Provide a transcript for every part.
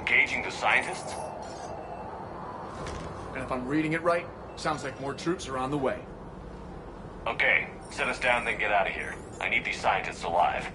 engaging the scientists? And if I'm reading it right, sounds like more troops are on the way. Okay, set us down, then get out of here. I need these scientists alive.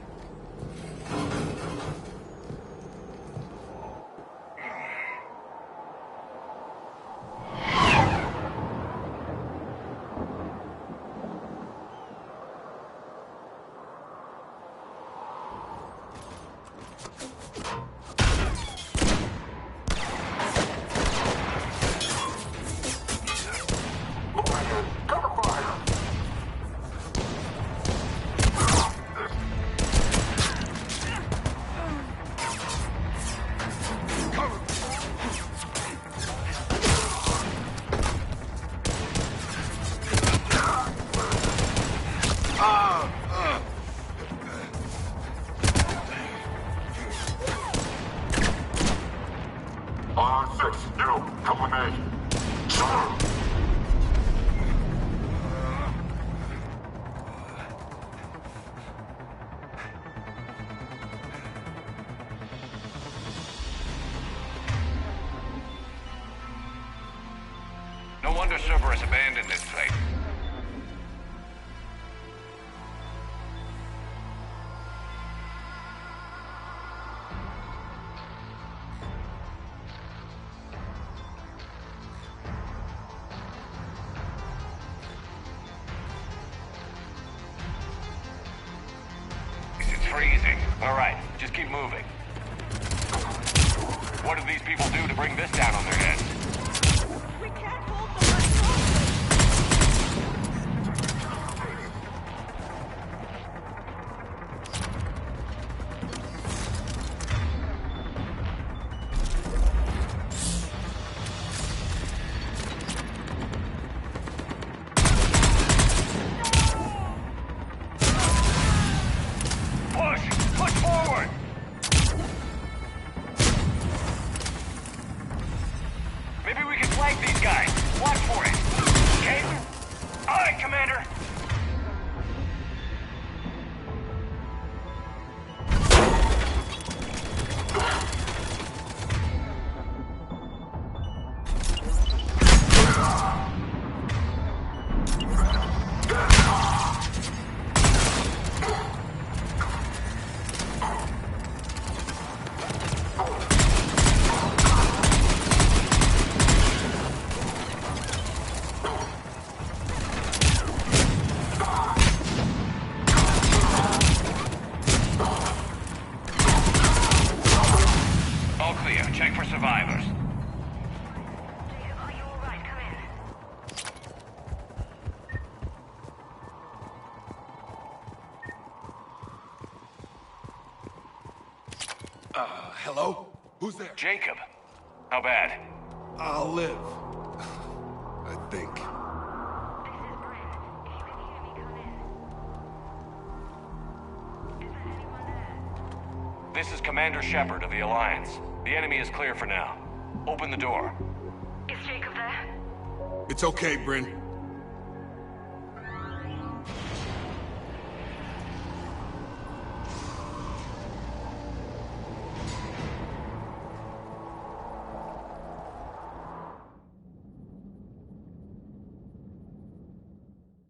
No wonder Cerberus abandoned this place. It's freezing. All right, just keep moving. What did these people do to bring this down on their heads? We can't hold them much longer. Push forward! Maybe we can flank these guys. Watch for it. Okay? All right, Commander. All clear. Check for survivors. Jacob, are you all right? Come in. Hello? Who's there? Jacob. How bad? I'll live. I think. This is Bryn. If you can hear me, come in. Is there anyone there? This is Commander Shepard of the Alliance. The enemy is clear for now. Open the door. Is Jacob there? It's okay, Bryn.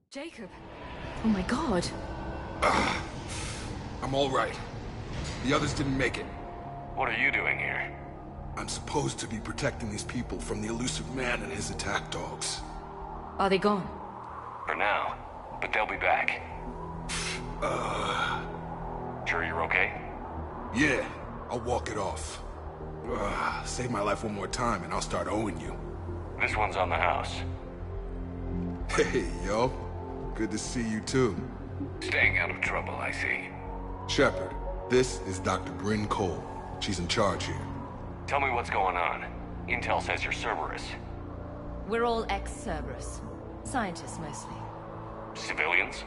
Jacob! Oh my god! I'm all right. The others didn't make it. What are you doing here? I'm supposed to be protecting these people from the elusive man and his attack dogs. Are they gone? For now. But they'll be back. Sure you're okay? Yeah, I'll walk it off. Save my life one more time and I'll start owing you. This one's on the house. Hey, yo. Good to see you too. Staying out of trouble, I see. Shepard, this is Dr. Bryn Cole. She's in charge here. Tell me what's going on. Intel says you're Cerberus. We're all ex-Cerberus. Scientists, mostly. Civilians?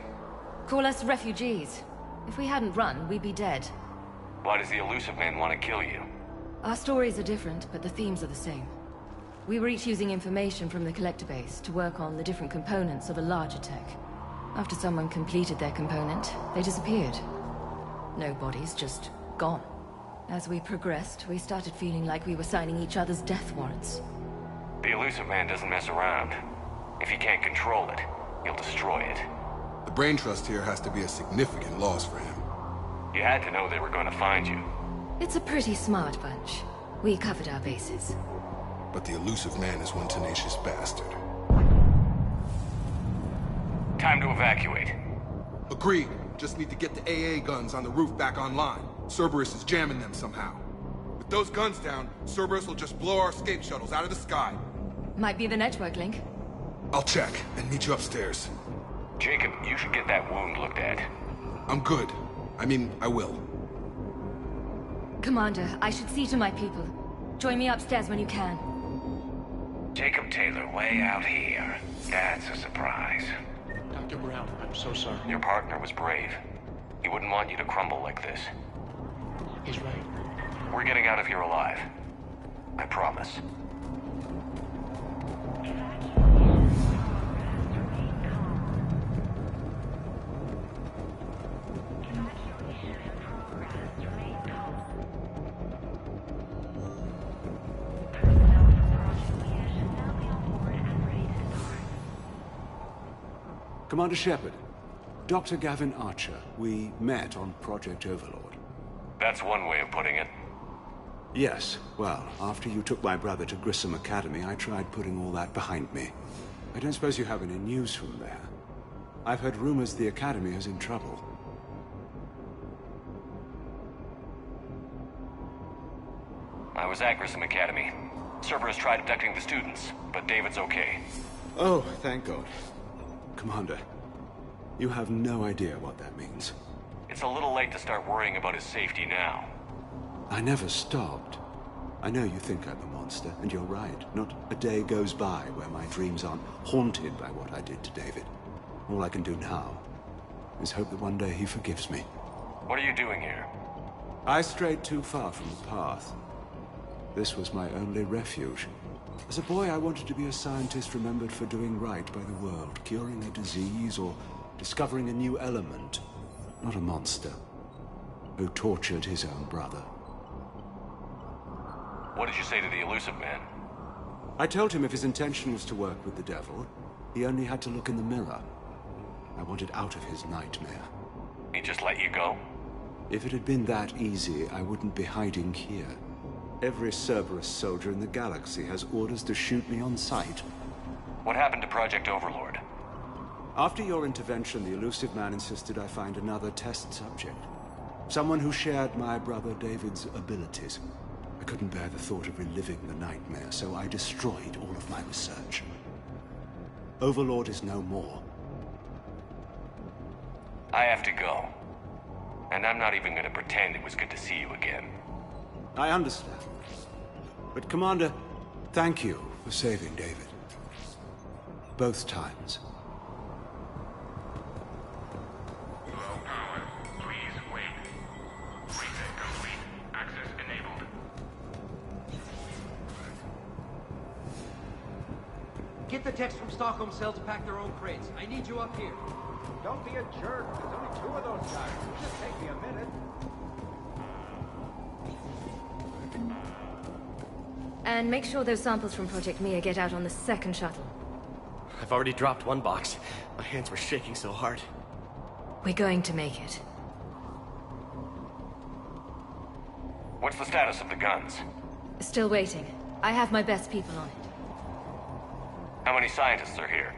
Call us refugees. If we hadn't run, we'd be dead. Why does the elusive man want to kill you? Our stories are different, but the themes are the same. We were each using information from the Collector base to work on the different components of a larger tech. After someone completed their component, they disappeared. No bodies, just gone. As we progressed, we started feeling like we were signing each other's death warrants. The Illusive Man doesn't mess around. If he can't control it, he'll destroy it. The brain trust here has to be a significant loss for him. You had to know they were going to find you. It's a pretty smart bunch. We covered our bases. But the Illusive Man is one tenacious bastard. Time to evacuate. Agreed. Just need to get the AA guns on the roof back online. Cerberus is jamming them somehow. With those guns down, Cerberus will just blow our escape shuttles out of the sky. Might be the network link. I'll check and meet you upstairs. Jacob, you should get that wound looked at. I'm good. I mean, I will. Commander, I should see to my people. Join me upstairs when you can. Jacob Taylor, way out here. That's a surprise. Dr. Brown, I'm so sorry. Your partner was brave. He wouldn't want you to crumble like this. He's right. We're getting out of here alive. I promise. Commander Shepard, Dr. Gavin Archer, we met on Project Overlord. That's one way of putting it. Yes, well, after you took my brother to Grissom Academy, I tried putting all that behind me. I don't suppose you have any news from there. I've heard rumors the Academy is in trouble. I was at Grissom Academy. Cerberus tried abducting the students, but David's okay. Oh, thank God. Commander, you have no idea what that means. It's a little late to start worrying about his safety now. I never stopped. I know you think I'm a monster, and you're right. Not a day goes by where my dreams aren't haunted by what I did to David. All I can do now is hope that one day he forgives me. What are you doing here? I strayed too far from the path. This was my only refuge. As a boy, I wanted to be a scientist remembered for doing right by the world, curing a disease or discovering a new element. Not a monster who tortured his own brother. What did you say to the Illusive Man? I told him if his intention was to work with the devil, he only had to look in the mirror. I wanted out of his nightmare. He just let you go? If it had been that easy, I wouldn't be hiding here. Every Cerberus soldier in the galaxy has orders to shoot me on sight. What happened to Project Overlord? After your intervention, the Illusive Man insisted I find another test subject. Someone who shared my brother David's abilities. I couldn't bear the thought of reliving the nightmare, so I destroyed all of my research. Overlord is no more. I have to go. And I'm not even gonna pretend it was good to see you again. I understand. But Commander, thank you for saving David. Both times. Low power. Please wait. Reset complete. Access enabled. Get the techs from Stockholm Cell to pack their own crates. I need you up here. Don't be a jerk. There's only 2 of those guys. It'll just take me a minute. And make sure those samples from Project Mia get out on the second shuttle. I've already dropped one box. My hands were shaking so hard. We're going to make it. What's the status of the guns? Still waiting. I have my best people on it. How many scientists are here?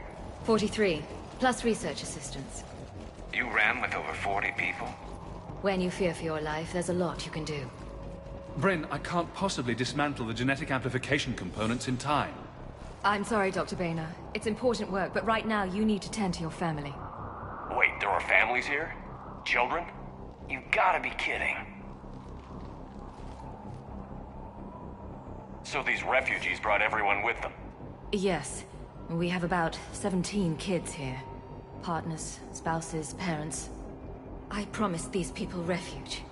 43, plus research assistants. You ran with over 40 people? When you fear for your life, there's a lot you can do. Bryn, I can't possibly dismantle the genetic amplification components in time. I'm sorry, Dr. Boehner. It's important work, but right now you need to tend to your family. Wait, there are families here? Children? You gotta be kidding. So these refugees brought everyone with them? Yes. We have about 17 kids here. Partners, spouses, parents. I promised these people refuge.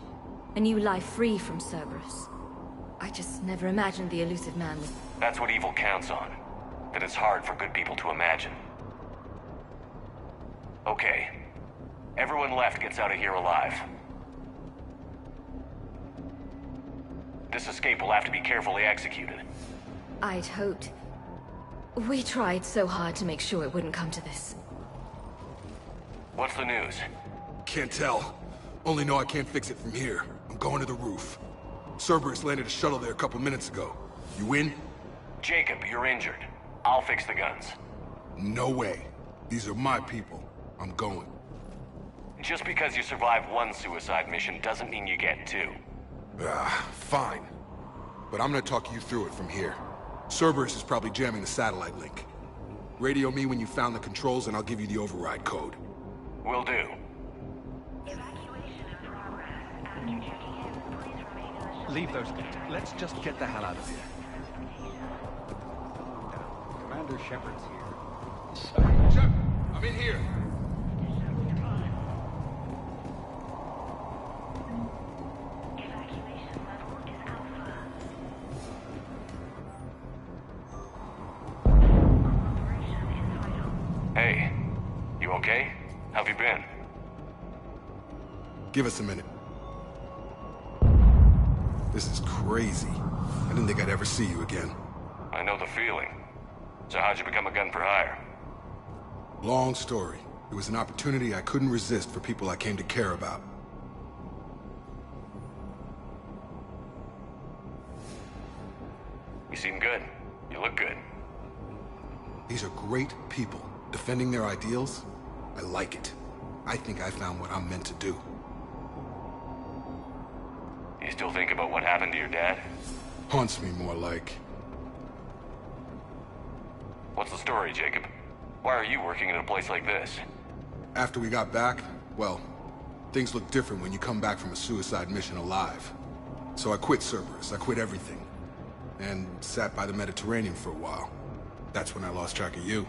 A new life free from Cerberus. I just never imagined the Illusive Man was... That's what evil counts on. That it's hard for good people to imagine. Okay. Everyone left gets out of here alive. This escape will have to be carefully executed. I'd hoped. We tried so hard to make sure it wouldn't come to this. What's the news? Can't tell. Only know I can't fix it from here. I'm going to the roof. Cerberus landed a shuttle there a couple minutes ago. You in? Jacob, you're injured. I'll fix the guns. No way. These are my people. I'm going. Just because you survive one suicide mission doesn't mean you get two. Fine. But I'm gonna talk you through it from here. Cerberus is probably jamming the satellite link. Radio me when you found the controls and I'll give you the override code. Will do. Leave those guys. Let's just get the hell out of here. Commander Shepard's here. Shep, I'm in here. Hey, you okay? How've you been? Give us a minute. This is crazy. I didn't think I'd ever see you again. I know the feeling. So how'd you become a gun for hire? Long story. It was an opportunity I couldn't resist for people I came to care about. You seem good. You look good. These are great people. Defending their ideals, I like it. I think I found what I'm meant to do. You still think about what happened to your dad? Haunts me more like. What's the story, Jacob? Why are you working in a place like this? After we got back, well, things look different when you come back from a suicide mission alive. So I quit Cerberus, I quit everything. And sat by the Mediterranean for a while. That's when I lost track of you.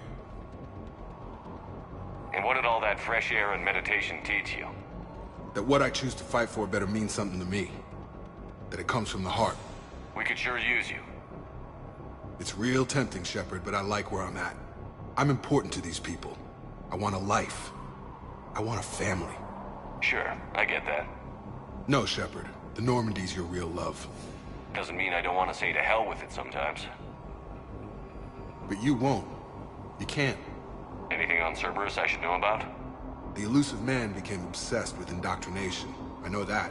And what did all that fresh air and meditation teach you? That what I choose to fight for better mean something to me. That it comes from the heart. We could sure use you. It's real tempting, Shepard, but I like where I'm at. I'm important to these people. I want a life. I want a family. Sure, I get that. No, Shepard. The Normandy's your real love. Doesn't mean I don't want to say to hell with it sometimes. But you won't. You can't. Anything on Cerberus I should know about? The elusive man became obsessed with indoctrination. I know that.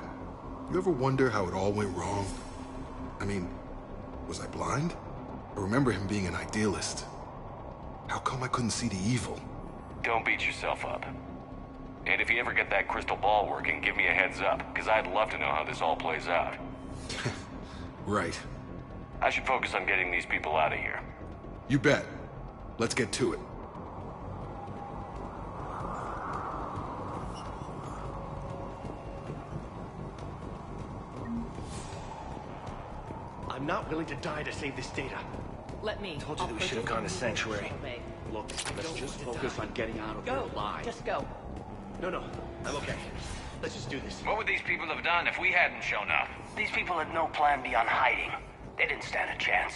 You ever wonder how it all went wrong? I mean, was I blind? I remember him being an idealist. How come I couldn't see the evil? Don't beat yourself up. And if you ever get that crystal ball working, give me a heads up, because I'd love to know how this all plays out. Right. I should focus on getting these people out of here. You bet. Let's get to it. I'm not willing to die to save this data. Let me. Told you that we should have gone to Sanctuary. Look, let's just focus on getting out of here alive. Just go. No, I'm okay. Let's just do this. What would these people have done if we hadn't shown up? These people had no plan beyond hiding. They didn't stand a chance.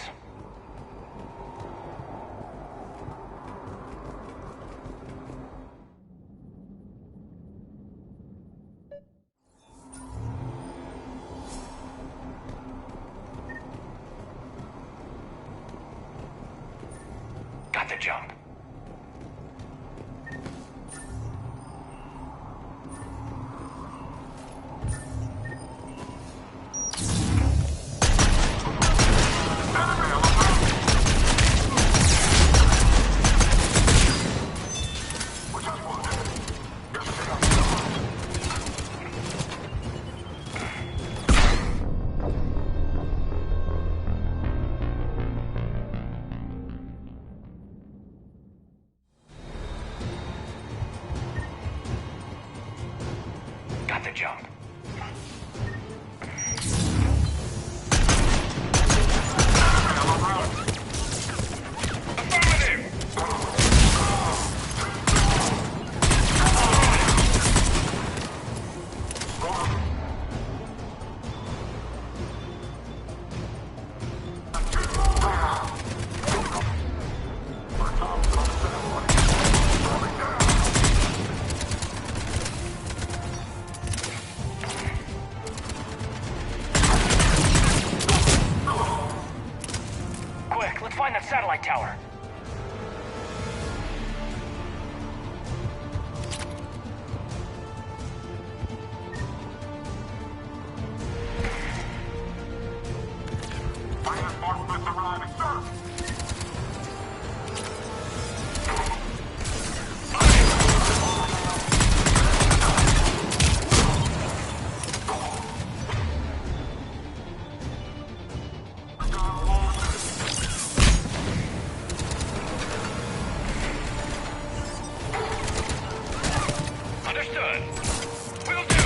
Got the jump. satellite tower. Reinforcements arriving, sir. Understood. Will do.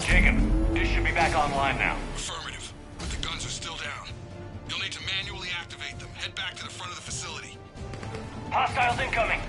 Jacob, dish should be back online now. Affirmative, but the guns are still down. You'll need to manually activate them. Head back to the front of the facility. Hostiles incoming.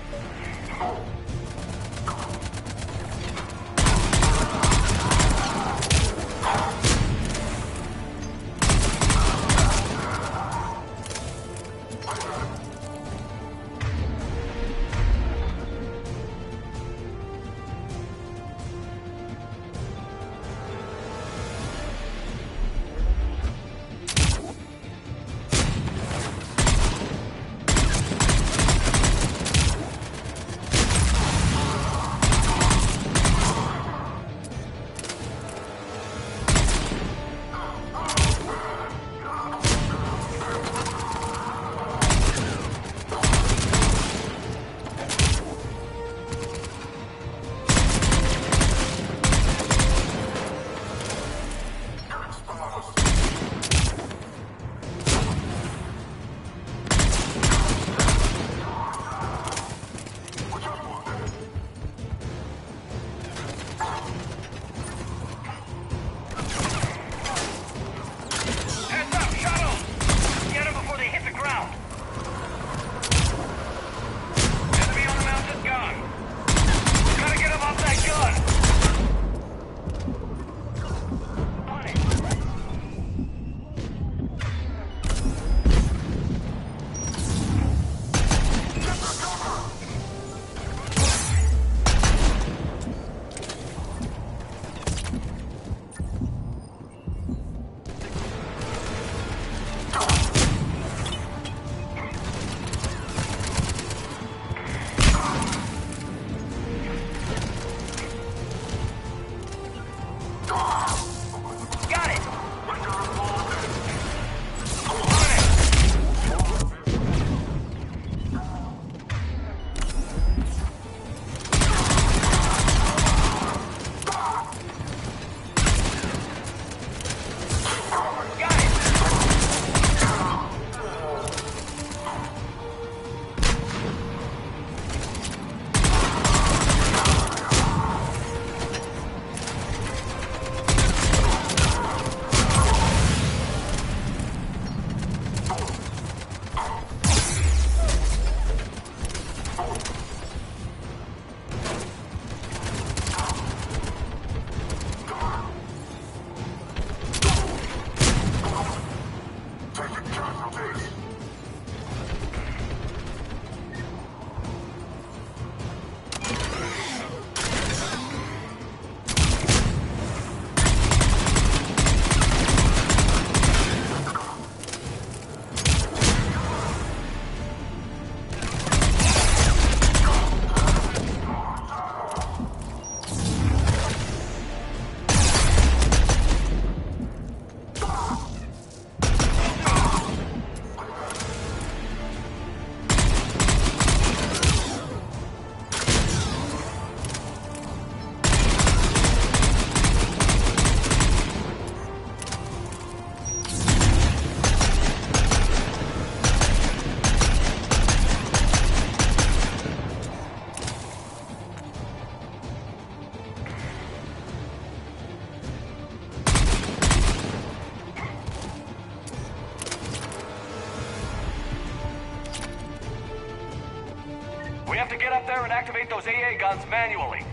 We have to get up there and activate those AA guns manually.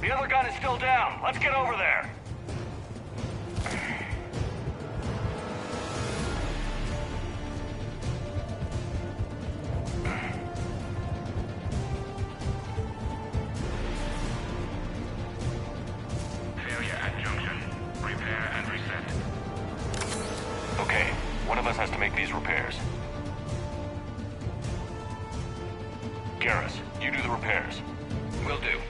The other gun is still down. Let's get over there. Failure at junction. Repair and reset. Okay, one of us has to make these repairs. Garrus, you do the repairs. Will do.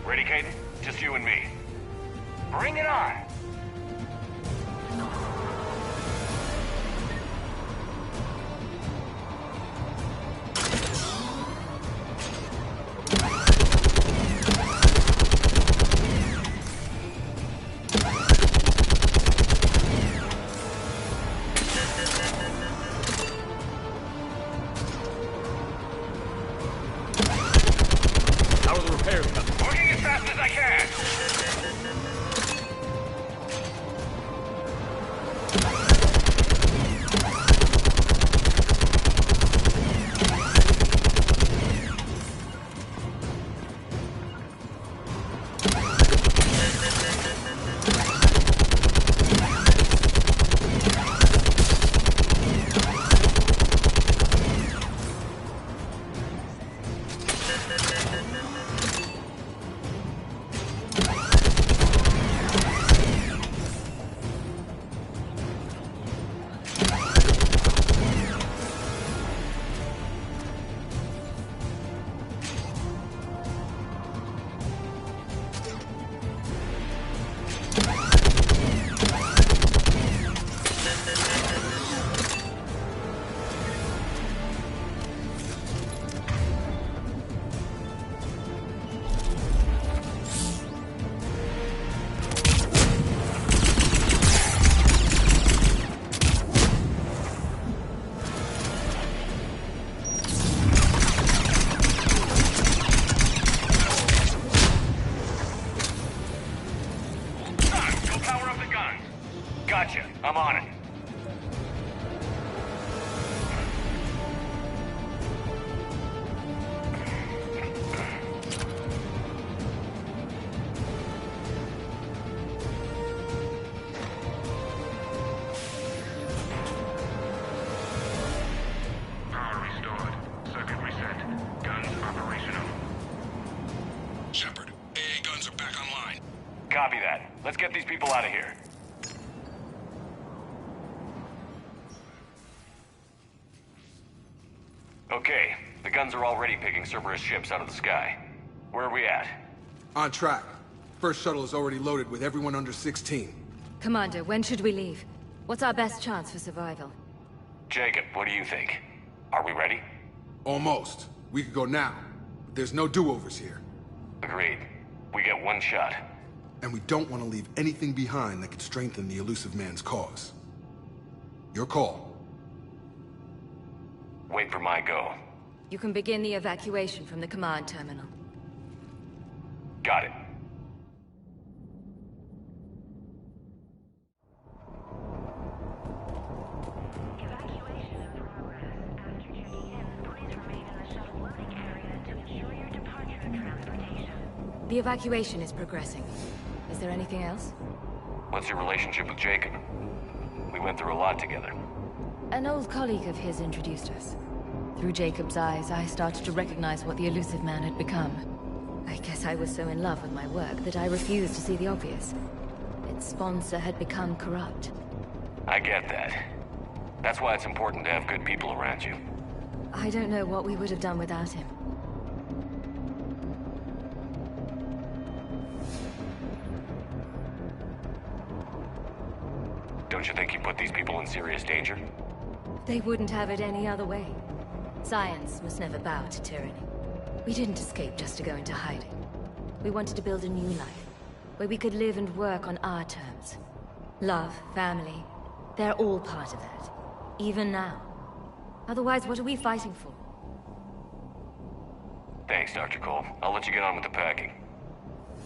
Ready, Caden? Just you and me. Bring it on! How are the repairs coming? Working as fast as I can! Gotcha. I'm on it. Power restored. Circuit reset. Guns operational. Shepard, AA guns are back online. Copy that. Let's get these people out of here. Okay, the guns are already picking Cerberus ships out of the sky. Where are we at? On track. First shuttle is already loaded with everyone under 16. Commander, when should we leave? What's our best chance for survival? Jacob, what do you think? Are we ready? Almost. We could go now, but there's no do-overs here. Agreed. We get one shot. And we don't want to leave anything behind that could strengthen the Illusive Man's cause. Your call. Wait for my go. You can begin the evacuation from the command terminal. Got it. Evacuation in progress. After checking in, please remain in the shuttle loading area to ensure your departure and transportation. The evacuation is progressing. Is there anything else? What's your relationship with Jacob? We went through a lot together. An old colleague of his introduced us. Through Jacob's eyes, I started to recognize what the Illusive Man had become. I guess I was so in love with my work that I refused to see the obvious. Its sponsor had become corrupt. I get that. That's why it's important to have good people around you. I don't know what we would have done without him. Don't you think you put these people in serious danger? They wouldn't have it any other way. Science must never bow to tyranny. We didn't escape just to go into hiding. We wanted to build a new life, where we could live and work on our terms. Love, family, they're all part of that. Even now. Otherwise, what are we fighting for? Thanks, Dr. Cole. I'll let you get on with the packing.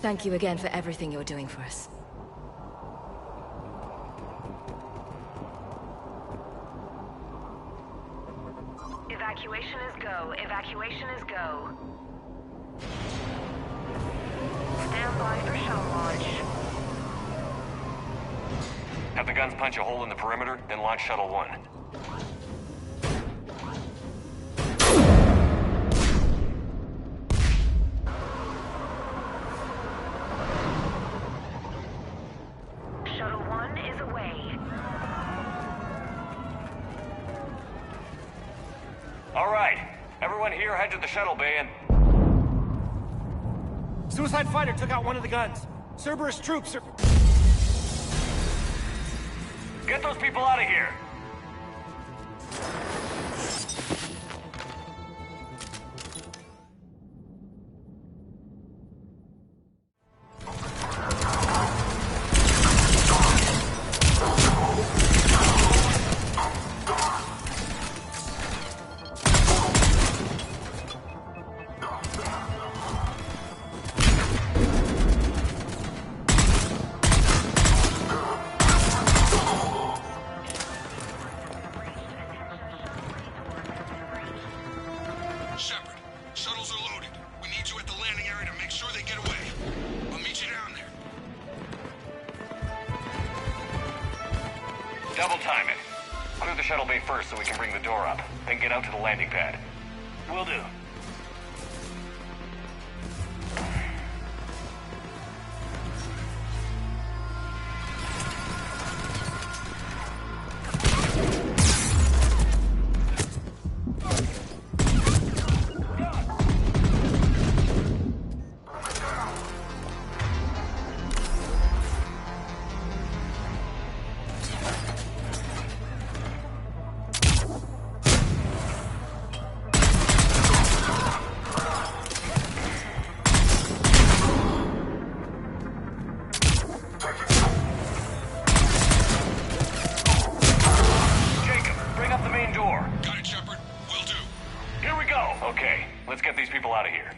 Thank you again for everything you're doing for us. Evacuation is go. Evacuation is go. Stand by for shuttle launch. Have the guns punch a hole in the perimeter, then launch Shuttle 1. Shuttle 1 is away. All right. Everyone here head to the shuttle bay and... Suicide fighter took out one of the guns. Cerberus troops are... Get those people out of here! Shepard, shuttles are loaded. We need you at the landing area to make sure they get away. I'll meet you down there. Double time it. Clear the shuttle bay first so we can bring the door up. Then get out to the landing pad. Will do. Okay, let's get these people out of here.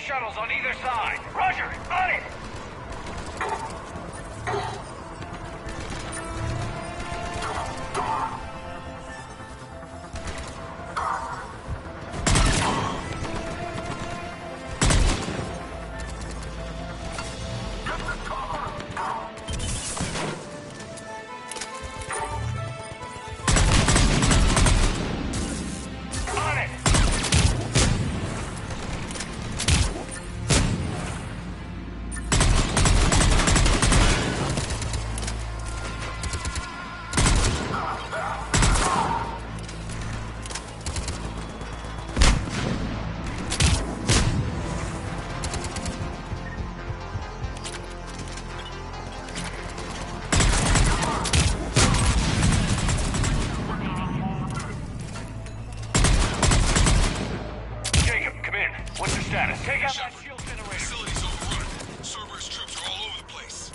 Shuttles on either side. Roger, on it! Take out that shield generator. Facility's overrun. Cerberus troops are all over the place.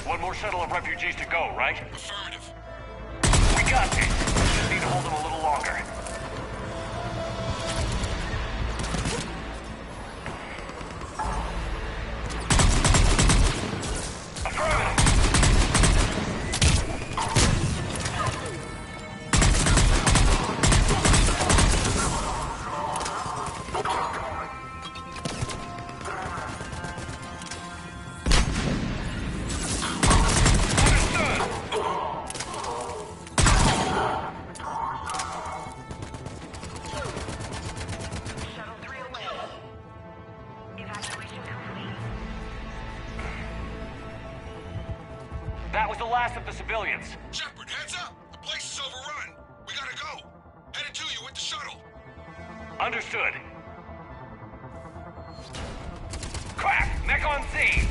One more shuttle of refugees to go, right? Affirmative. We got this. Just need to hold them a little longer. That was the last of the civilians. Shepard, heads up! The place is overrun. We gotta go. Headed to you with the shuttle. Understood. Crack! Mech on scene!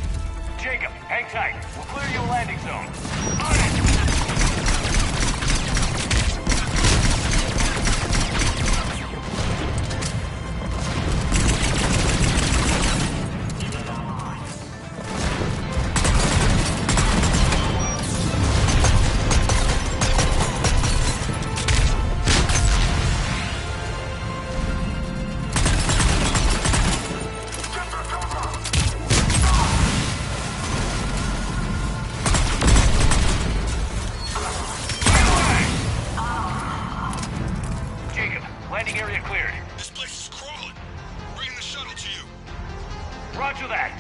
Jacob, hang tight. We'll clear you a landing zone. On it! Landing area cleared. This place is crawling. Bringing the shuttle to you. Roger that.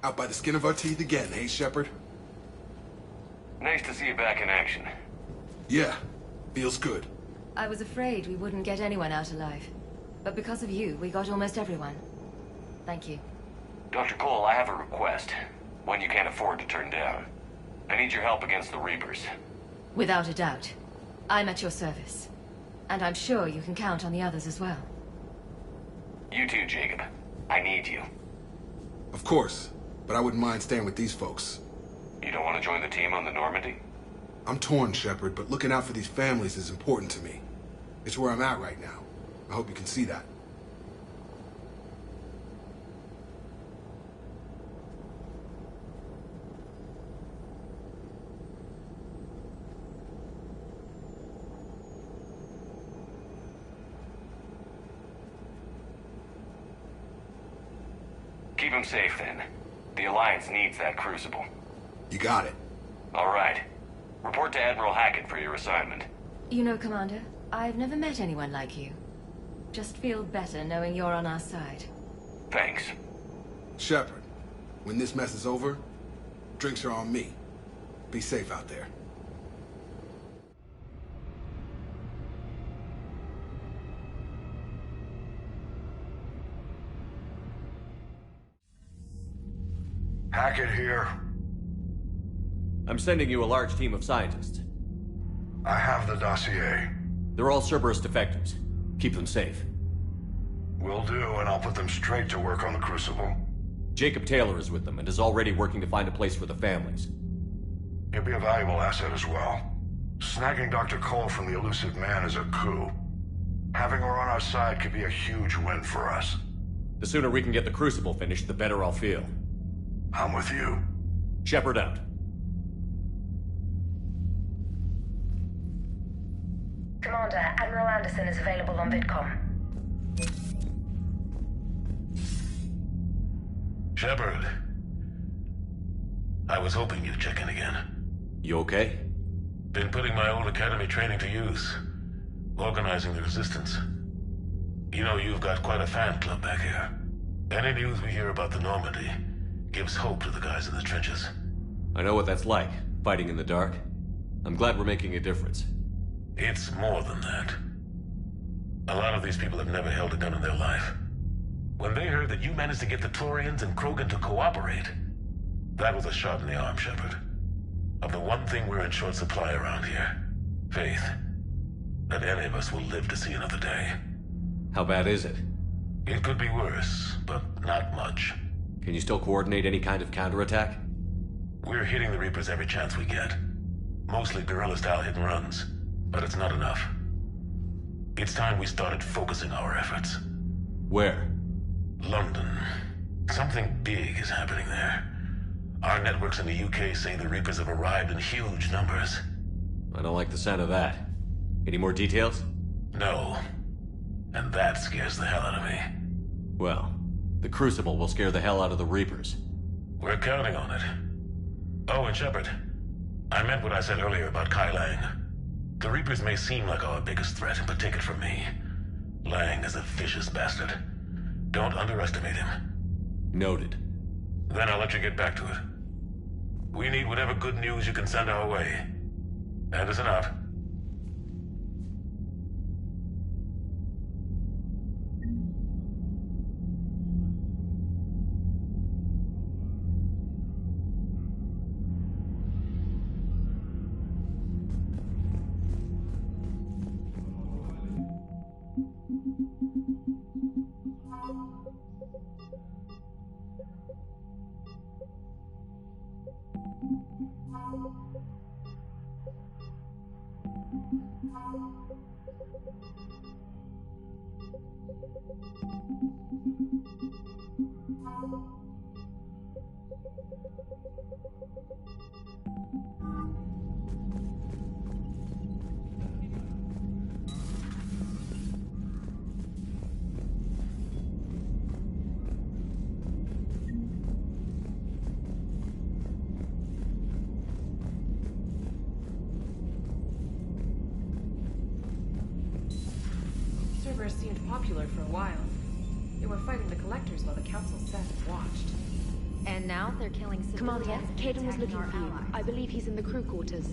Out by the skin of our teeth again, hey, Shepard? Nice to see you back in action. Yeah, feels good. I was afraid we wouldn't get anyone out alive. But because of you, we got almost everyone. Thank you. Dr. Cole, I have a request. One you can't afford to turn down. I need your help against the Reapers. Without a doubt. I'm at your service. And I'm sure you can count on the others as well. You too, Jacob. I need you. Of course, but I wouldn't mind staying with these folks. You don't want to join the team on the Normandy? I'm torn, Shepard, but looking out for these families is important to me. It's where I'm at right now. I hope you can see that. Keep him safe, then. The Alliance needs that crucible. You got it. All right. Report to Admiral Hackett for your assignment. You know, Commander, I've never met anyone like you. Just feel better knowing you're on our side. Thanks. Shepard, when this mess is over, drinks are on me. Be safe out there. Hackett here. I'm sending you a large team of scientists. I have the dossier. They're all Cerberus defectors. Keep them safe. Will do, and I'll put them straight to work on the Crucible. Jacob Taylor is with them and is already working to find a place for the families. He'll be a valuable asset as well. Snagging Dr. Cole from the Elusive Man is a coup. Having her on our side could be a huge win for us. The sooner we can get the Crucible finished, the better I'll feel. I'm with you. Shepard out. Commander, Admiral Anderson is available on VidCom. Shepard. I was hoping you'd check in again. You okay? Been putting my old academy training to use. Organizing the resistance. You know, you've got quite a fan club back here. Any news we hear about the Normandy gives hope to the guys in the trenches. I know what that's like, fighting in the dark. I'm glad we're making a difference. It's more than that. A lot of these people have never held a gun in their life. When they heard that you managed to get the Turians and Krogan to cooperate, that was a shot in the arm, Shepard. Of the one thing we're in short supply around here, faith. That any of us will live to see another day. How bad is it? It could be worse, but not much. Can you still coordinate any kind of counterattack? We're hitting the Reapers every chance we get. Mostly guerrilla-style hit and runs, but it's not enough. It's time we started focusing our efforts. Where? London. Something big is happening there. Our networks in the UK say the Reapers have arrived in huge numbers. I don't like the sound of that. Any more details? No. And that scares the hell out of me. Well, the Crucible will scare the hell out of the Reapers. We're counting on it. Oh, and Shepard, I meant what I said earlier about Kai Lang. The Reapers may seem like our biggest threat, but take it from me. Lang is a vicious bastard. Don't underestimate him. Noted. Then I'll let you get back to it. We need whatever good news you can send our way. Anderson out. Cerberus seemed popular for a while. They were fighting the Collectors while the Council sat and watched. And now they're killing civilians. Commander, Caden was looking for you. I believe he's in the crew quarters.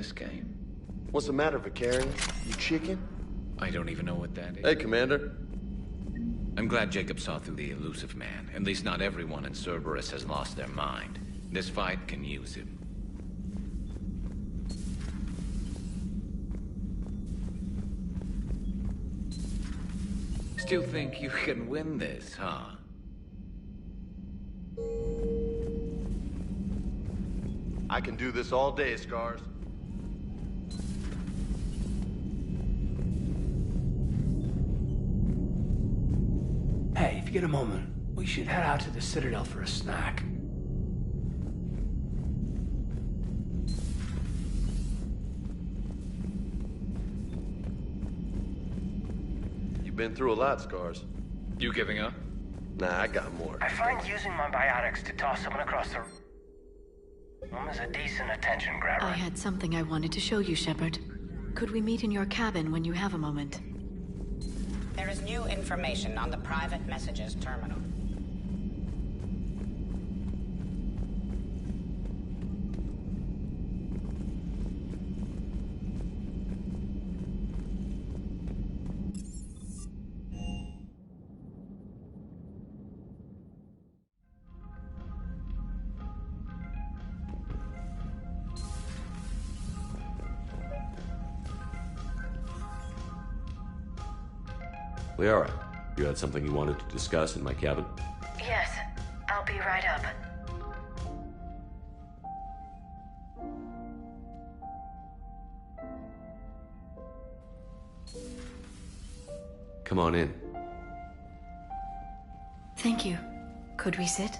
this game. What's the matter, Vicarian? You chicken? I don't even know what that is. Hey, Commander. I'm glad Jacob saw through the elusive man. At least not everyone in Cerberus has lost their mind. This fight can use him. Still think you can win this, huh? I can do this all day, Scars. Hey, if you get a moment, we should head out to the Citadel for a snack. You've been through a lot, Scars. You giving up? Nah, I got more. I find using my biotics to toss someone across the room is a decent attention grabber. I had something I wanted to show you, Shepard. Could we meet in your cabin when you have a moment? There is new information on the private messages terminal. Liara, you had something you wanted to discuss in my cabin? Yes, I'll be right up. Come on in. Thank you. Could we sit?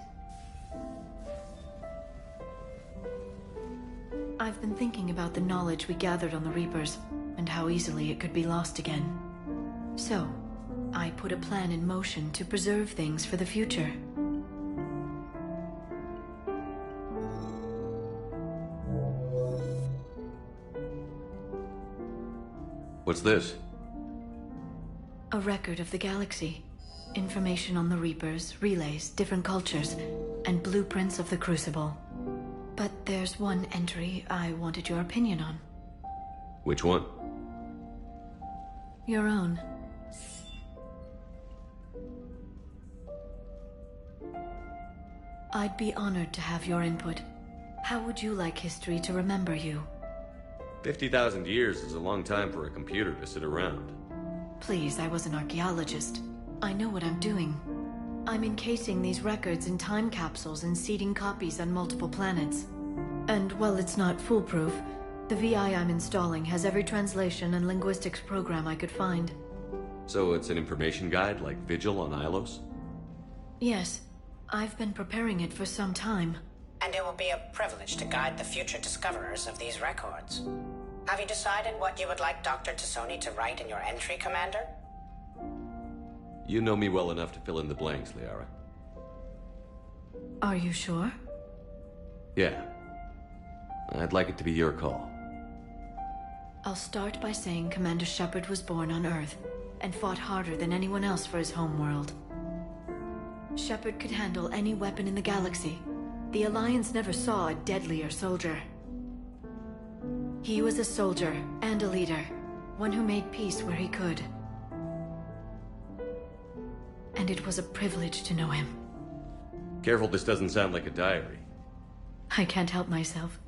I've been thinking about the knowledge we gathered on the Reapers, and how easily it could be lost again. So, I put a plan in motion to preserve things for the future. What's this? A record of the galaxy. Information on the Reapers, relays, different cultures, and blueprints of the Crucible. But there's one entry I wanted your opinion on. Which one? Your own. I'd be honored to have your input. How would you like history to remember you? 50,000 years is a long time for a computer to sit around. Please, I was an archaeologist. I know what I'm doing. I'm encasing these records in time capsules and seeding copies on multiple planets. And while it's not foolproof, the VI I'm installing has every translation and linguistics program I could find. So it's an information guide like Vigil on Ilos? Yes. I've been preparing it for some time. And it will be a privilege to guide the future discoverers of these records. Have you decided what you would like Dr. T'Soni to write in your entry, Commander? You know me well enough to fill in the blanks, Liara. Are you sure? Yeah. I'd like it to be your call. I'll start by saying Commander Shepard was born on Earth, and fought harder than anyone else for his homeworld. Shepard could handle any weapon in the galaxy. The Alliance never saw a deadlier soldier. He was a soldier and a leader, one who made peace where he could. And it was a privilege to know him. Careful, this doesn't sound like a diary. I can't help myself.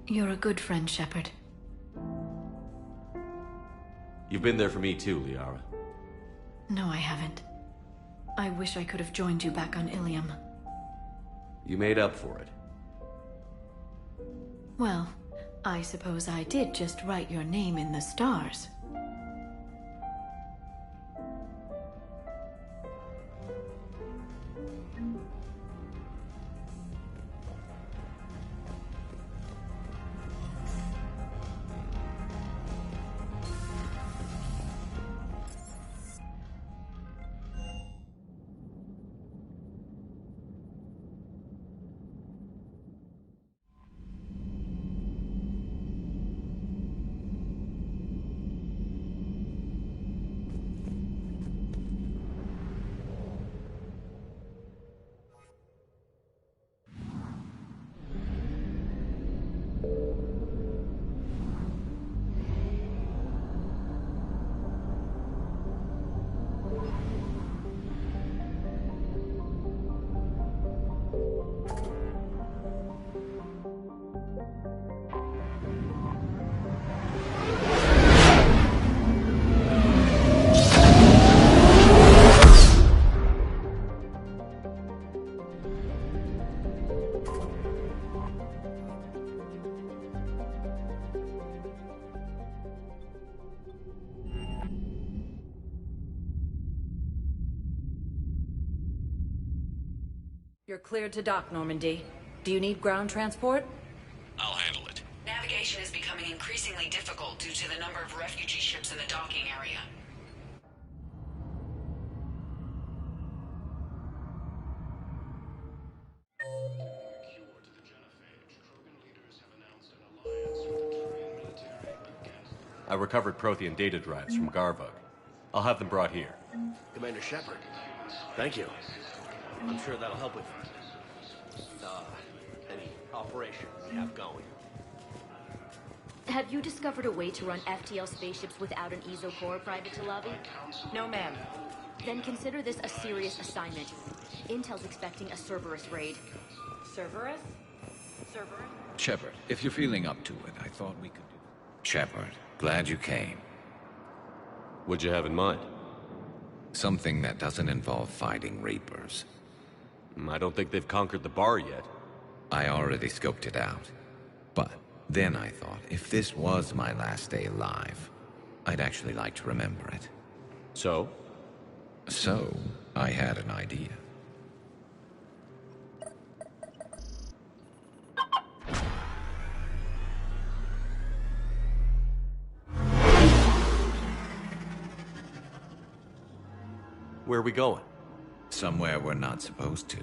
You're a good friend, Shepard. You've been there for me too, Liara. No, I haven't. I wish I could have joined you back on Ilium. You made up for it. Well, I suppose I did just write your name in the stars. You're cleared to dock, Normandy. Do you need ground transport? I'll handle it. Navigation is becoming increasingly difficult due to the number of refugee ships in the docking area. I recovered Prothean data drives from Garvug. I'll have them brought here. Commander Shepard, thank you. I'm sure that'll help with any operation we have going. Have you discovered a way to run FTL spaceships without an EZO core, Private Talavi? No, ma'am. Then consider this a serious assignment. Intel's expecting a Cerberus raid. Cerberus? Cerberus? Shepard, if you're feeling up to it, I thought we could do... Shepard, glad you came. What'd you have in mind? Something that doesn't involve fighting Reapers. I don't think they've conquered the bar yet. I already scoped it out. But then I thought, if this was my last day alive, I'd actually like to remember it. So? So, I had an idea. Where are we going? Somewhere we're not supposed to.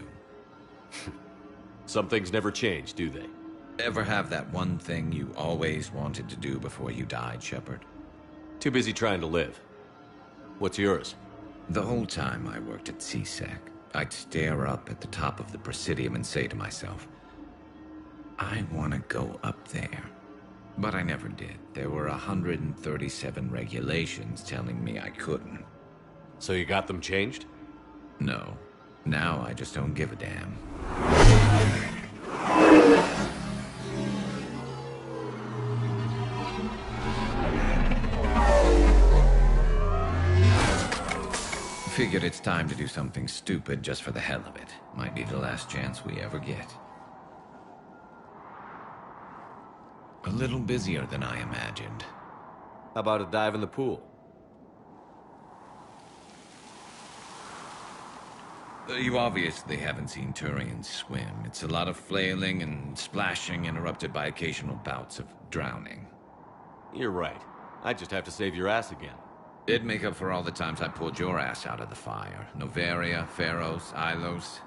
Some things never change, do they? Ever have that one thing you always wanted to do before you died, Shepard? Too busy trying to live. What's yours? The whole time I worked at CSEC, I'd stare up at the top of the Presidium and say to myself, I want to go up there. But I never did. There were 137 regulations telling me I couldn't. So you got them changed? No. Now I just don't give a damn. Figured it's time to do something stupid just for the hell of it. Might be the last chance we ever get. A little busier than I imagined. How about a dive in the pool? You obviously haven't seen Turians swim. It's a lot of flailing and splashing interrupted by occasional bouts of drowning. You're right. I just have to save your ass again. It'd make up for all the times I pulled your ass out of the fire. Noveria, Pharos, Ilos.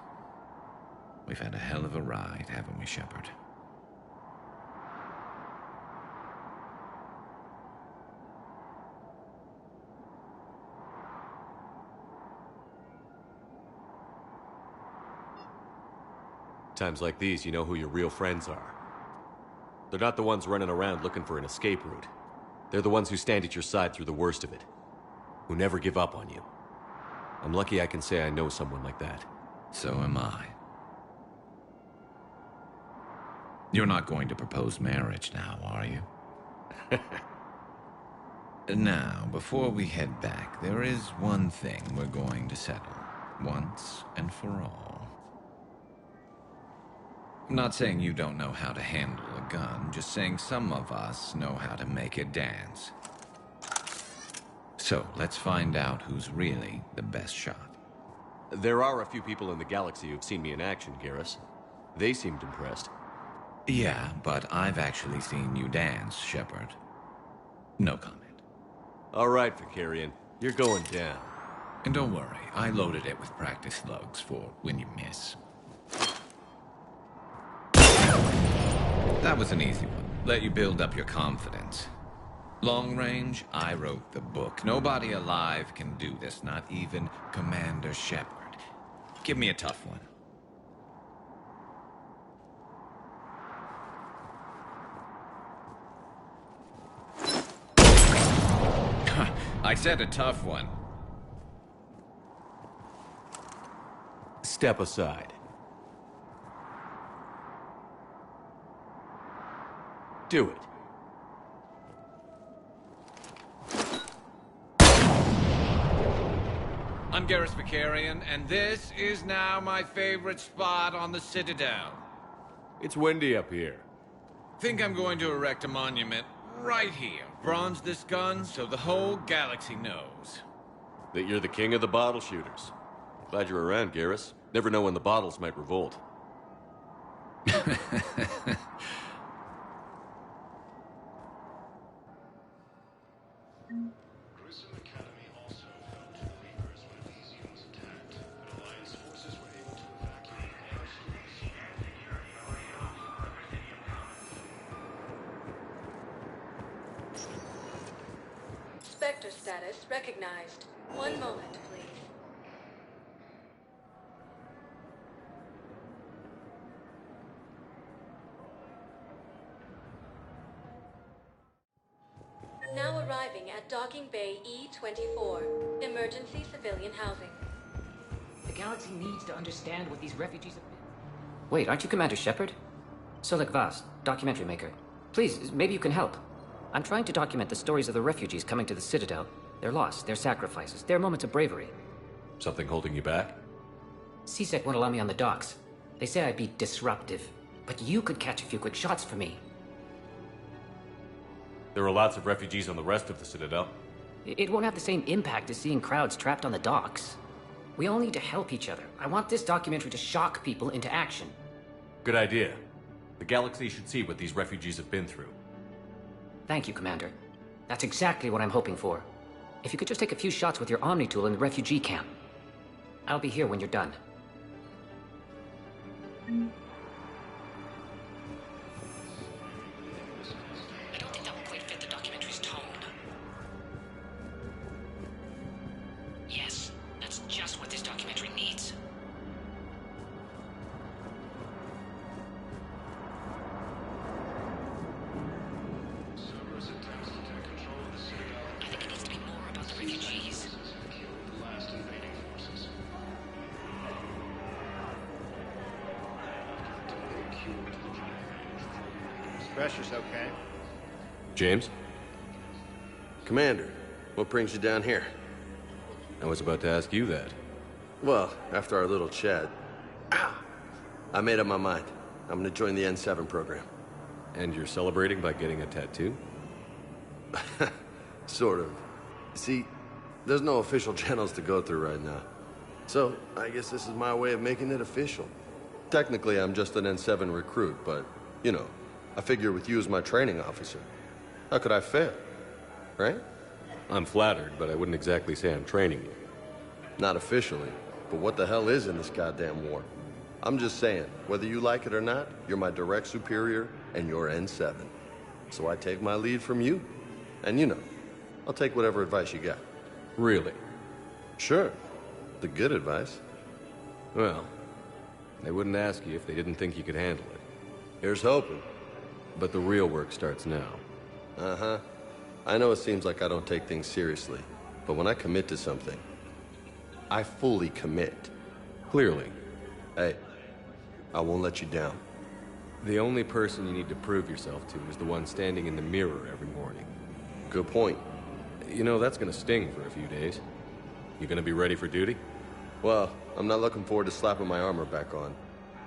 We've had a hell of a ride, haven't we, Shepard? Times like these, you know who your real friends are. They're not the ones running around looking for an escape route. They're the ones who stand at your side through the worst of it. Who never give up on you. I'm lucky I can say I know someone like that. So am I. You're not going to propose marriage now, are you? Now, before we head back, there is one thing we're going to settle. Once and for all. I'm not saying you don't know how to handle a gun, just saying some of us know how to make it dance. So, let's find out who's really the best shot. There are a few people in the galaxy who've seen me in action, Garrus. They seemed impressed. Yeah, but I've actually seen you dance, Shepard. No comment. All right, Vakarian. You're going down. And don't worry, I loaded it with practice slugs for when you miss. That was an easy one. Let you build up your confidence. Long range, I wrote the book. Nobody alive can do this, not even Commander Shepard. Give me a tough one. I said a tough one. Step aside. Do it. I'm Garrus Vakarian, and this is now my favorite spot on the Citadel. It's windy up here. Think I'm going to erect a monument right here. Bronze this gun so the whole galaxy knows. That you're the king of the bottle shooters. Glad you're around, Garrus. Never know when the bottles might revolt. Spectre status recognized. One moment, please. Now arriving at Docking Bay E-24, emergency civilian housing. The galaxy needs to understand what these refugees have been. Wait, aren't you Commander Shepard? Solek Vast, documentary maker. Please, maybe you can help. I'm trying to document the stories of the refugees coming to the Citadel. Their loss, their sacrifices, their moments of bravery. Something holding you back? CSEC won't allow me on the docks. They say I'd be disruptive. But you could catch a few quick shots for me. There are lots of refugees on the rest of the Citadel. It won't have the same impact as seeing crowds trapped on the docks. We all need to help each other. I want this documentary to shock people into action. Good idea. The galaxy should see what these refugees have been through. Thank you, Commander. That's exactly what I'm hoping for. If you could just take a few shots with your Omni tool in the refugee camp. I'll be here when you're done. I don't think that will quite fit the documentary's tone. Yes, that's just what this documentary needs. I think it needs to be more about the refugees. Pressure's okay. James? Commander, what brings you down here? I was about to ask you that. Well, after our little chat, I made up my mind. I'm gonna join the N7 program. And you're celebrating by getting a tattoo? Sort of. See, there's no official channels to go through right now. So, I guess this is my way of making it official. Technically, I'm just an N7 recruit, but, you know, I figure with you as my training officer, how could I fail? Right? I'm flattered, but I wouldn't exactly say I'm training you. Not officially, but what the hell is in this goddamn war? I'm just saying, whether you like it or not, you're my direct superior, and you're N7. So I take my lead from you. And you know, I'll take whatever advice you got. Really? Sure. The good advice. Well, they wouldn't ask you if they didn't think you could handle it. Here's hoping. But the real work starts now. Uh-huh. I know it seems like I don't take things seriously, but when I commit to something, I fully commit. Clearly. Hey, I won't let you down. The only person you need to prove yourself to is the one standing in the mirror every morning. Good point. You know, that's gonna sting for a few days. You gonna be ready for duty? Well, I'm not looking forward to slapping my armor back on,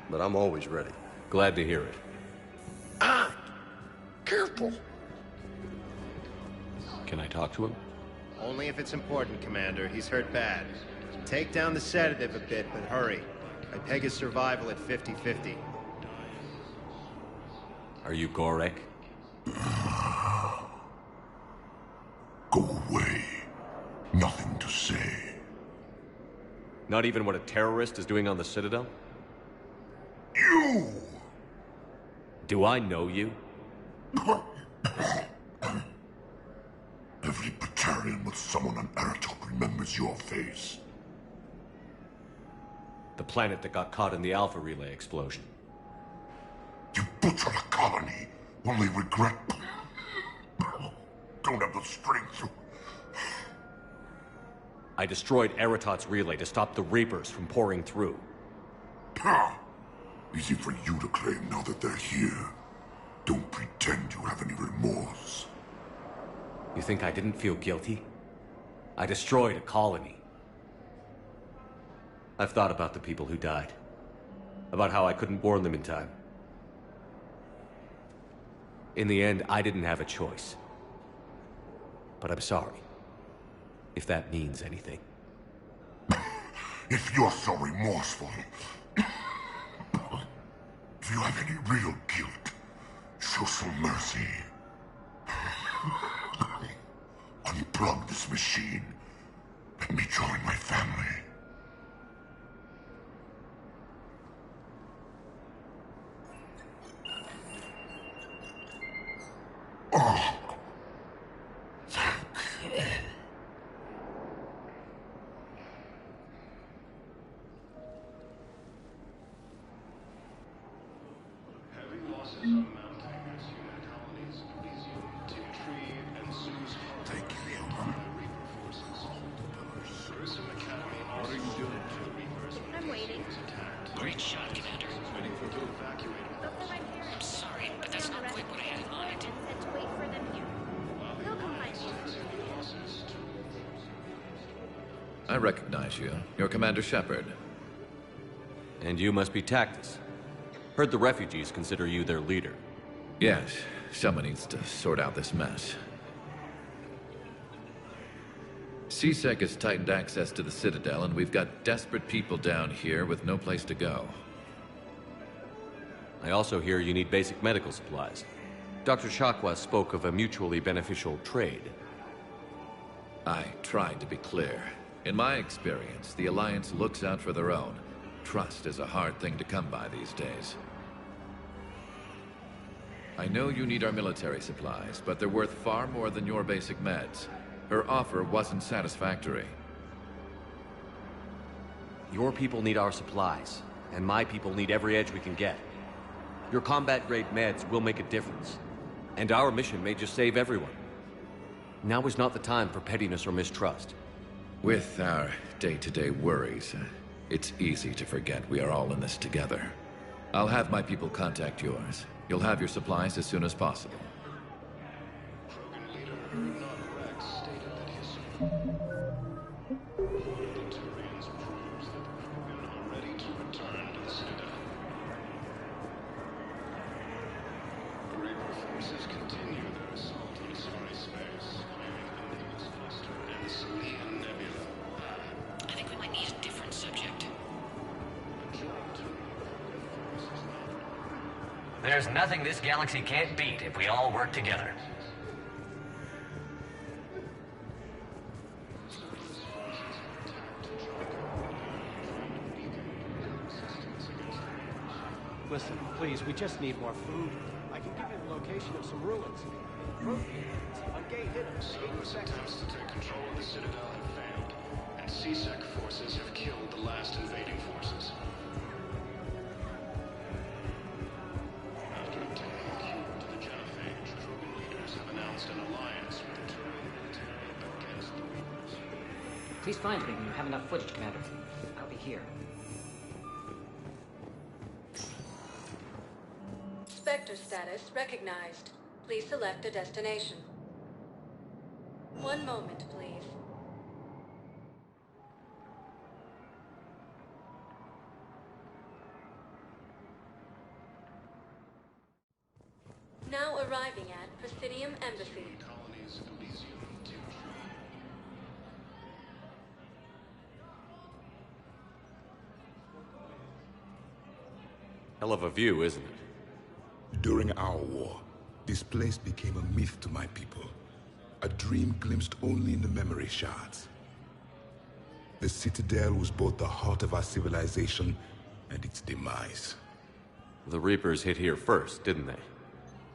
but I'm always ready. Glad to hear it. Ah! Careful! Can I talk to him? Only if it's important, Commander. He's hurt bad. Take down the sedative a bit, but hurry. I peg his survival at 50-50. Are you Gorek? Go away. Nothing to say. Not even what a terrorist is doing on the Citadel? You! Do I know you? Every Batarian with someone on Aratok remembers your face. The planet that got caught in the Alpha Relay explosion. You butchered a colony, only regret... Don't have the strength to... I destroyed Eratot's relay to stop the Reapers from pouring through. Easy for you to claim now that they're here. Don't pretend you have any remorse. You think I didn't feel guilty? I destroyed a colony. I've thought about the people who died. About how I couldn't warn them in time. In the end, I didn't have a choice. But I'm sorry. If that means anything. if you're so remorseful. If you have any real guilt, show some mercy. Unplug this machine. Let me join my family. Oh. Heavy losses are mounting as human colonies of Elysium, Timtree, and Zeus Thank you, human. Reaper forces. Gruesome Academy What are you doing? I'm waiting. Great shot, Commander. Waiting for to evacuate. Before my parents. I'm sorry, but that's not quite what I had in mind. Said to wait for them here. They'll come find you. I recognize you. You're Commander Shepard. And you must be Tactus. Heard the refugees consider you their leader. Yes, someone needs to sort out this mess. CSEC has tightened access to the Citadel, and we've got desperate people down here with no place to go. I also hear you need basic medical supplies. Dr. Shakwa spoke of a mutually beneficial trade. I tried to be clear. In my experience, the Alliance looks out for their own. Trust is a hard thing to come by these days. I know you need our military supplies, but they're worth far more than your basic meds. Her offer wasn't satisfactory. Your people need our supplies, and my people need every edge we can get. Your combat-grade meds will make a difference, and our mission may just save everyone. Now is not the time for pettiness or mistrust. With our day-to-day worries, it's easy to forget we are all in this together. I'll have my people contact yours. You'll have your supplies as soon as possible. Krogan leader Ernod Rex stated that his support of the Turians proves that the Krogan are ready to return to the Citadel. The Reaper forces continue their assault on Asari space, claiming the Negus Cluster and the Salian Nebula. I think we might need a different subject. There's nothing this galaxy can't beat if we all work together. Listen, please, we just need more food. I can give you the location of some ruins. Protheans on Gate Hitter. Cerberus attempts to take control of the Citadel have failed, and CSEC forces have killed the last invading forces. After obtaining a cure to the genophage, Krogan leaders have announced an alliance with the Turian military against the Reapers. Please find me when you have enough footage, Commander. I'll be here. Spectre status recognized. Please select a destination. One moment, please. Now arriving at Presidium Embassy. Colonies of Elysium, Timtree. Hell of a view, isn't it? During our war, this place became a myth to my people. A dream glimpsed only in the memory shards. The Citadel was both the heart of our civilization and its demise. The Reapers hit here first, didn't they?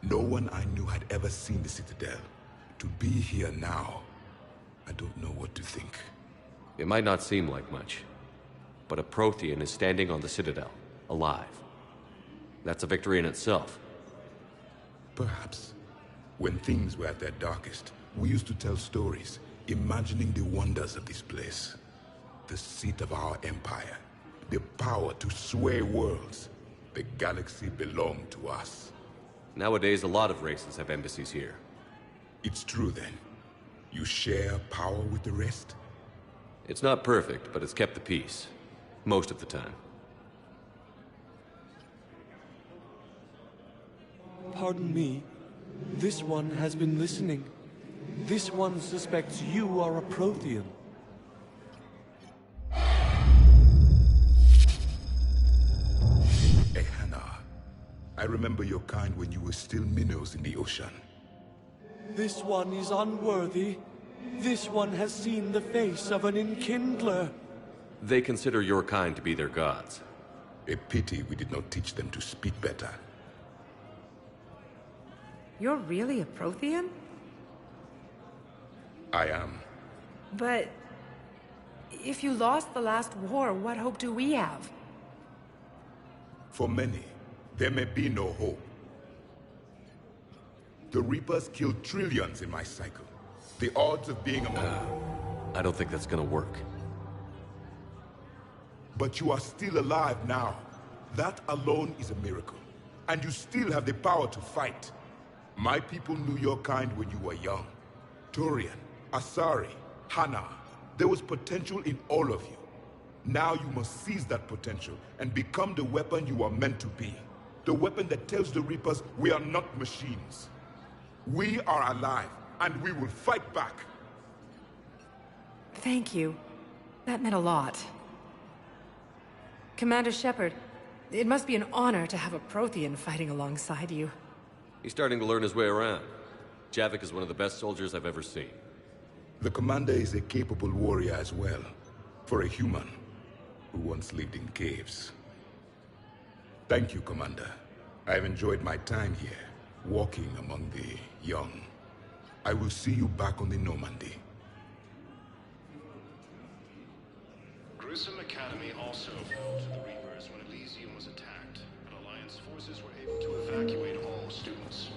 No one I knew had ever seen the Citadel. To be here now, I don't know what to think. It might not seem like much, but a Prothean is standing on the Citadel, alive. That's a victory in itself. Perhaps. When things were at their darkest, we used to tell stories, imagining the wonders of this place. The seat of our empire, the power to sway worlds. The galaxy belonged to us. Nowadays, a lot of races have embassies here. It's true then. You share power with the rest? It's not perfect, but it's kept the peace. Most of the time. Pardon me. This one has been listening. This one suspects you are a Prothean. I remember your kind when you were still minnows in the ocean. This one is unworthy. This one has seen the face of an enkindler. They consider your kind to be their gods. A pity we did not teach them to speak better. You're really a Prothean? I am. But... if you lost the last war, what hope do we have? For many, there may be no hope. The Reapers killed trillions in my cycle. The odds of being among... I don't think that's gonna work. But you are still alive now. That alone is a miracle. And you still have the power to fight. My people knew your kind when you were young. Turian, Asari, Hana. There was potential in all of you. Now you must seize that potential and become the weapon you are meant to be. The weapon that tells the Reapers we are not machines. We are alive, and we will fight back. Thank you. That meant a lot. Commander Shepard, it must be an honor to have a Prothean fighting alongside you. He's starting to learn his way around. Javik is one of the best soldiers I've ever seen. The commander is a capable warrior as well, for a human who once lived in caves. Thank you, Commander. I've enjoyed my time here, walking among the young. I will see you back on the Normandy. Grissom Academy also fell to the Reapers when Elysium was attacked, but Alliance forces were able to evacuate all students.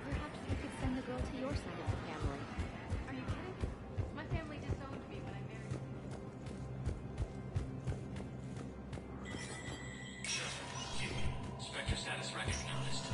Perhaps you could send the girl to your side of the family. Are you kidding? My family disowned me when I married. Spectre status recognized.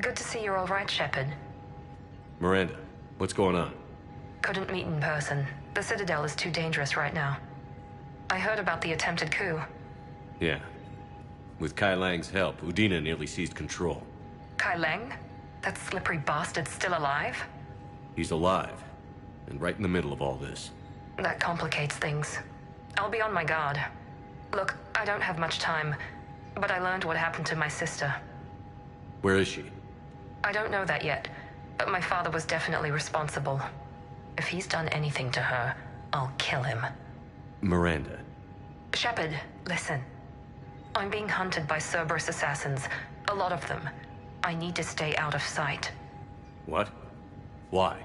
Good to see you're all right, Shepard. Miranda, what's going on? Couldn't meet in person. The Citadel is too dangerous right now. I heard about the attempted coup. Yeah. With Kai Lang's help, Udina nearly seized control. Kai Lang? That slippery bastard's still alive? He's alive, and right in the middle of all this. That complicates things. I'll be on my guard. Look, I don't have much time, but I learned what happened to my sister. Where is she? I don't know that yet, but my father was definitely responsible. If he's done anything to her, I'll kill him. Miranda. Shepard, listen. I'm being hunted by Cerberus assassins. A lot of them. I need to stay out of sight. What? Why?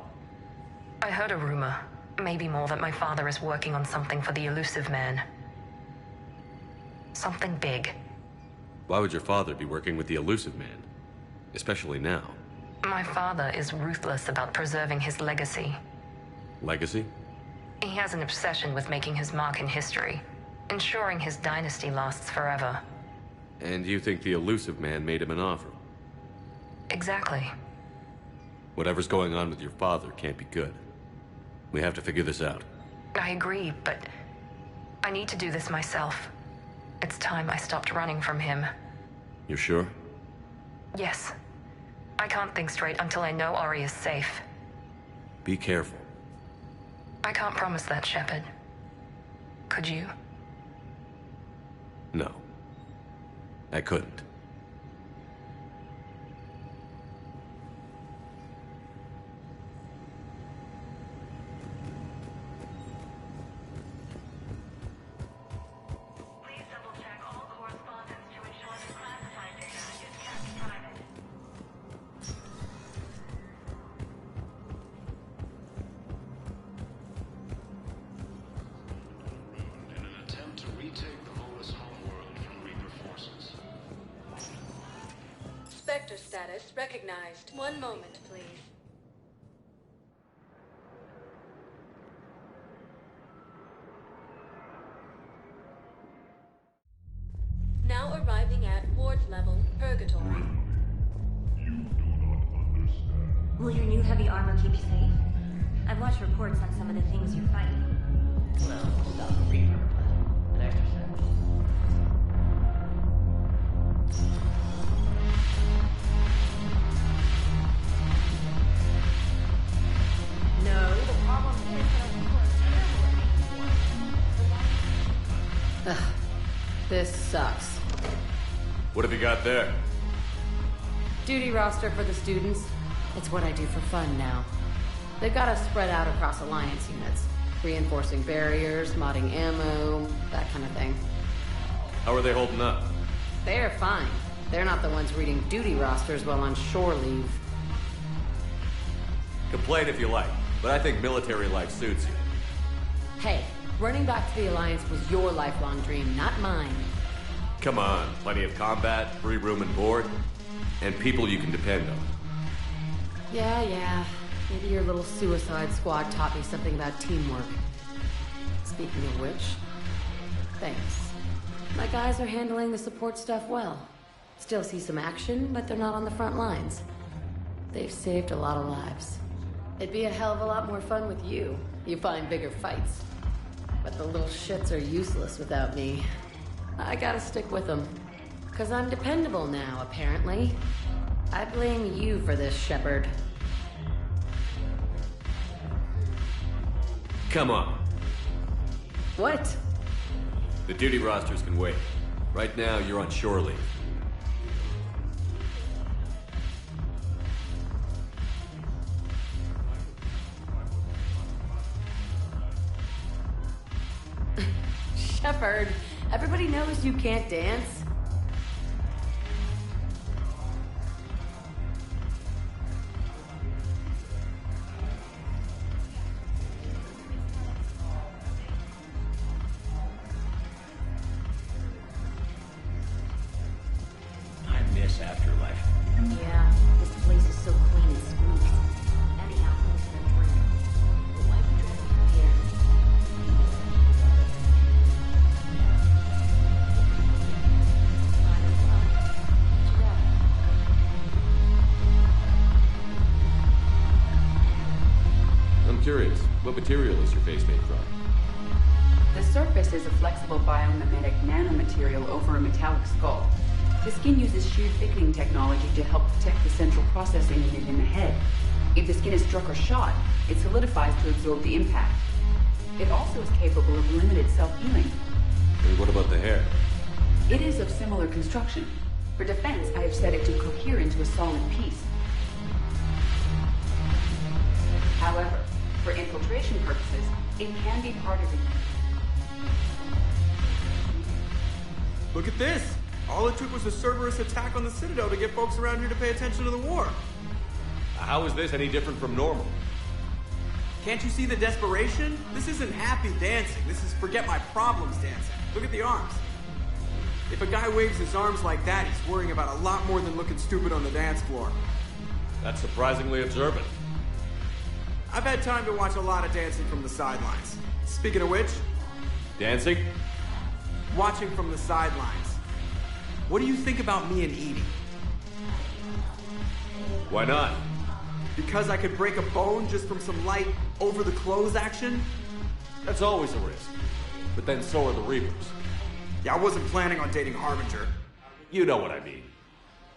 I heard a rumor, maybe more, that my father is working on something for the Elusive Man. Something big. Why would your father be working with the Elusive Man? Especially now. My father is ruthless about preserving his legacy. Legacy? He has an obsession with making his mark in history, ensuring his dynasty lasts forever. And you think the Elusive Man made him an offer? Exactly. Whatever's going on with your father can't be good. We have to figure this out. I agree, but I need to do this myself. It's time I stopped running from him. You're sure? Yes. I can't think straight until I know Ori is safe. Be careful. I can't promise that, Shepard. Could you? No. I couldn't. Spectre status recognized. One moment, please. Now arriving at Ward's level, Purgatory. Will your new heavy armor keep you safe? I've watched reports on some of the things you fight. Well, not a Reaper, but an extrasense. No, the problem is that Ugh, this sucks. What have you got there? Duty roster for the students. It's what I do for fun now. They've got us spread out across Alliance units. Reinforcing barriers, modding ammo, that kind of thing. How are they holding up? They're fine. They're not the ones reading duty rosters while on shore leave. Complain if you like, but I think military life suits you. Hey, running back to the Alliance was your lifelong dream, not mine. Come on, plenty of combat, free room and board, and people you can depend on. Yeah. Maybe your little suicide squad taught me something about teamwork. Speaking of which, thanks. My guys are handling the support stuff well. Still see some action, but they're not on the front lines. They've saved a lot of lives. It'd be a hell of a lot more fun with you. You find bigger fights. But the little shits are useless without me. I gotta stick with them. 'Cause I'm dependable now, apparently. I blame you for this, Shepard. Come on. What? The duty rosters can wait. Right now, you're on shore leave. Shepard, everybody knows you can't dance. I miss Afterlife. Yeah, this place is so clean it squeaks. Anyhow, thanks for the drink. But why are you driving up here? I'm curious, what material is your face made from? The surface is a flexible biomimetic nanomaterial over a metallic skull. The skin uses shear thickening technology to help protect the central processing unit in the head. If the skin is struck or shot, it solidifies to absorb the impact. It also is capable of limited self-healing. And what about the hair? It is of similar construction. For defense, I have set it to cohere into a solid piece. However, for infiltration purposes, it can be part of the... Look at this! All it took was a Cerberus attack on the Citadel to get folks around here to pay attention to the war. How is this any different from normal? Can't you see the desperation? This isn't happy dancing. This is forget my problems dancing. Look at the arms. If a guy waves his arms like that, he's worrying about a lot more than looking stupid on the dance floor. That's surprisingly observant. I've had time to watch a lot of dancing from the sidelines. Speaking of which... Dancing? Watching from the sidelines. What do you think about me and Edie? Why not? Because I could break a bone just from some light over-the-clothes action? That's always a risk. But then so are the Reapers. Yeah, I wasn't planning on dating Harbinger. You know what I mean.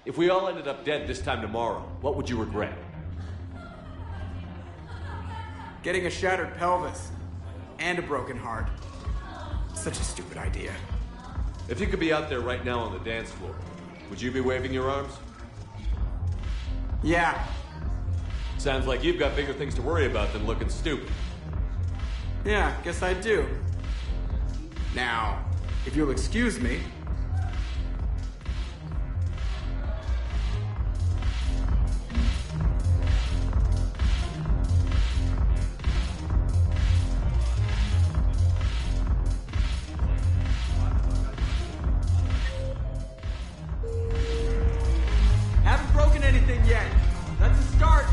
If we all ended up dead this time tomorrow, what would you regret? Getting a shattered pelvis. And a broken heart. Such a stupid idea. If you could be out there right now on the dance floor, would you be waving your arms? Yeah. Sounds like you've got bigger things to worry about than looking stupid. Yeah, guess I do. Now, if you'll excuse me... Haven't broken anything yet. That's a start.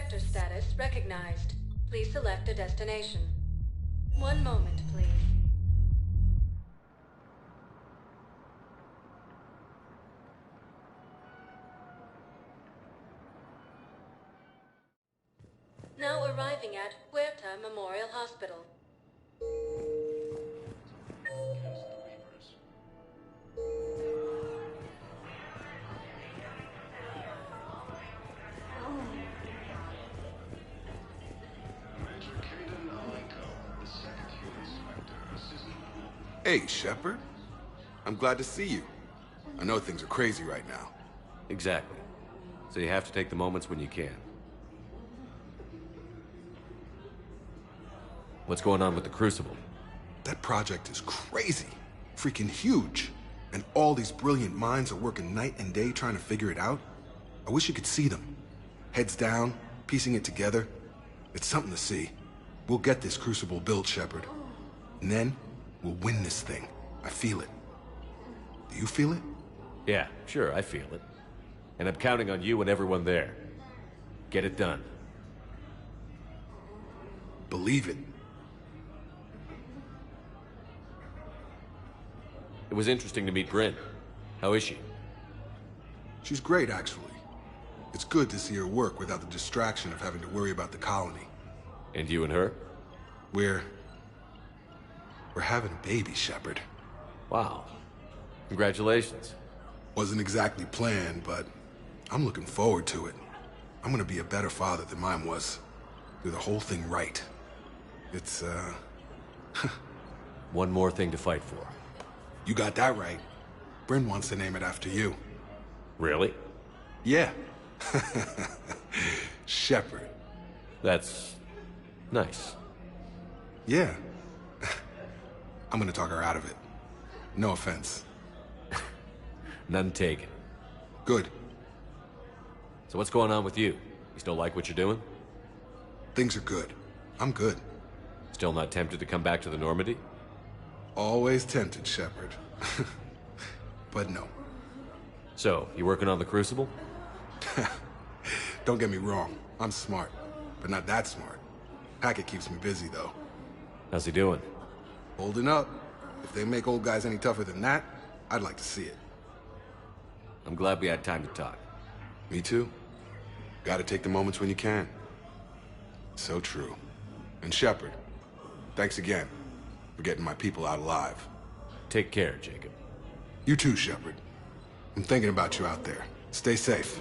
sector status recognized. Please select a destination. One moment, please. Now arriving at Huerta Memorial Hospital. Hey, Shepard. I'm glad to see you. I know things are crazy right now. Exactly. So you have to take the moments when you can. What's going on with the Crucible? That project is crazy. Freaking huge. And all these brilliant minds are working night and day trying to figure it out. I wish you could see them. Heads down, piecing it together. It's something to see. We'll get this Crucible built, Shepard. And then, we'll win this thing. I feel it. Do you feel it? Yeah, sure, I feel it. And I'm counting on you and everyone there. Get it done. Believe it. It was interesting to meet Bryn. How is she? She's great, actually. It's good to see her work without the distraction of having to worry about the colony. And you and her? We're having a baby, Shepard. Wow. Congratulations. Wasn't exactly planned, but I'm looking forward to it. I'm gonna be a better father than mine was. Do the whole thing right. It's, One more thing to fight for. You got that right. Bryn wants to name it after you. Really? Yeah. Shepard. That's nice. Yeah. I'm gonna talk her out of it. No offense. None taken. Good. So what's going on with you? You still like what you're doing? Things are good. I'm good. Still not tempted to come back to the Normandy? Always tempted, Shepard. But no. So, you working on the Crucible? Don't get me wrong. I'm smart. But not that smart. Hackett keeps me busy, though. How's he doing? Holding up. If they make old guys any tougher than that, I'd like to see it. I'm glad we had time to talk. Me too. Gotta take the moments when you can. So true. And Shepard, thanks again for getting my people out alive. Take care, Jacob. You too, Shepard. I'm thinking about you out there. Stay safe.